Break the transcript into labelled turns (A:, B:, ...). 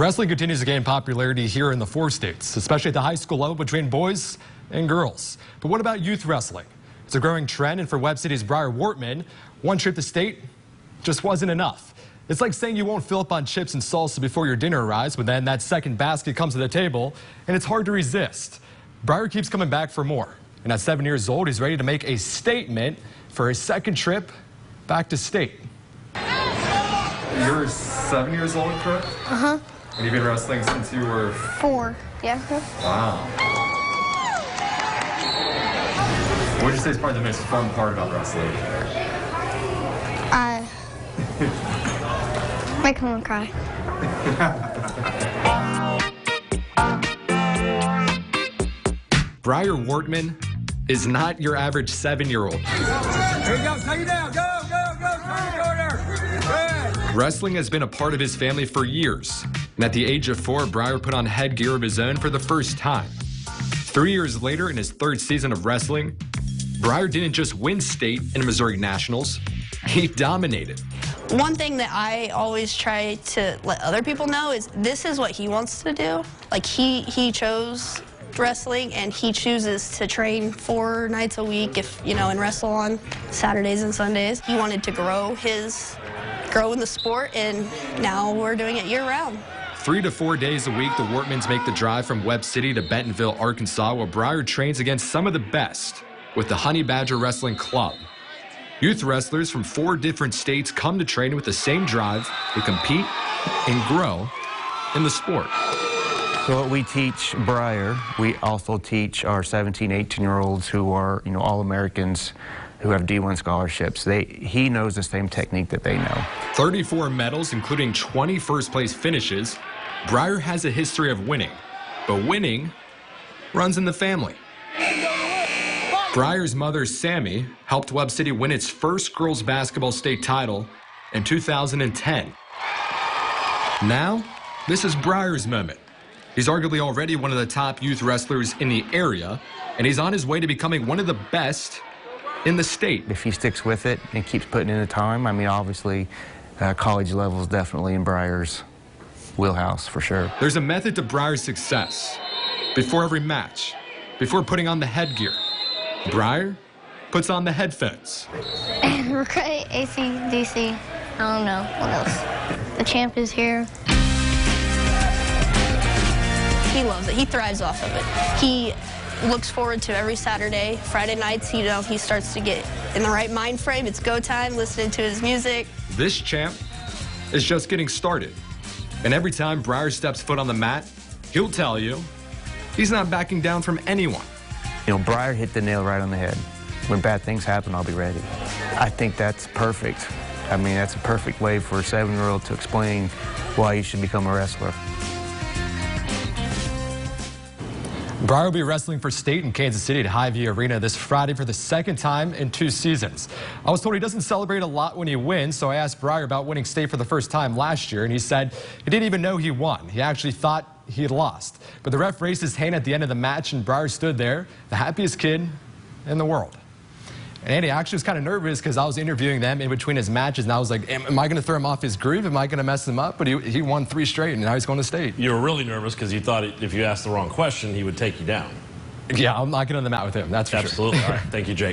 A: Wrestling continues to gain popularity here in the 4 states, especially at the high school level between boys and girls. But what about youth wrestling? It's a growing trend, and for Webb City's Briar Wortman, one trip to state just wasn't enough. It's like saying you won't fill up on chips and salsa before your dinner arrives, but then that second basket comes to the table, and it's hard to resist. Briar keeps coming back for more, and at 7 years old, he's ready to make a statement for his second trip back to state. You're 7 years old, correct?
B: Uh-huh.
A: And you've been wrestling since you were
B: 4, yeah.
A: Wow. What would you say is probably the most fun part about wrestling?
B: Make him cry.
A: Briar Wortman is not your average 7-year-old.
C: Here you go, take it down, go, turn the corner. Good.
A: Wrestling has been a part of his family for years. And at the age of 4, Briar put on headgear of his own for the first time. 3 years later, in his 3rd season of wrestling, Briar didn't just win state and Missouri Nationals, he dominated.
D: One thing that I always try to let other people know is this is what he wants to do. Like he chose wrestling, and he chooses to train 4 nights a week and wrestle on Saturdays and Sundays. He wanted to grow in the sport, and now we're doing it year round.
A: 3 to 4 days a week, the Wortmans make the drive from Webb City to Bentonville, Arkansas, where Briar trains against some of the best with the Honey Badger Wrestling Club. Youth wrestlers from 4 different states come to train with the same drive to compete and grow in the sport.
E: So what we teach Briar, we also teach our 17, 18-year-olds who are, All-Americans who have D1 scholarships. He knows the same technique that they know.
A: 34 medals, including 20 first-place finishes. Briar has a history of winning, but winning runs in the family. Briar's mother, Sammy, helped Webb City win its first girls basketball state title in 2010. Now, this is Briar's moment. He's arguably already one of the top youth wrestlers in the area, and he's on his way to becoming one of the best in the state.
E: If he sticks with it and keeps putting in the time, obviously, college level is definitely in Briar's wheelhouse for sure.
A: There's a method to Briar's success. Before every match, before putting on the headgear, Briar puts on the headphones.
B: Right, AC/DC. I don't know. What else? The champ is here.
D: He loves it. He thrives off of it. He looks forward to every Saturday. Friday nights, he starts to get in the right mind frame. It's go time, listening to his music.
A: This champ is just getting started. And every time Briar steps foot on the mat, he'll tell you he's not backing down from anyone.
E: Briar hit the nail right on the head. When bad things happen, I'll be ready. I think that's perfect. That's a perfect way for a 7-year-old to explain why you should become a wrestler.
A: Briar will be wrestling for state in Kansas City at Hy-Vee Arena this Friday for the 2nd time in 2 seasons. I was told he doesn't celebrate a lot when he wins, so I asked Briar about winning state for the first time last year, and he said he didn't even know he won. He actually thought he had lost. But the ref raised his hand at the end of the match, and Briar stood there, the happiest kid in the world. And Andy actually was kind of nervous because I was interviewing them in between his matches, and I was like, am I going to throw him off his groove? Am I going to mess him up? But he won 3 straight, and now he's going to state.
F: You were really nervous because you thought if you asked the wrong question, he would take you down.
A: Yeah, I'm not getting on the mat with him, that's for sure.
F: Absolutely. All right. Thank you, Jake.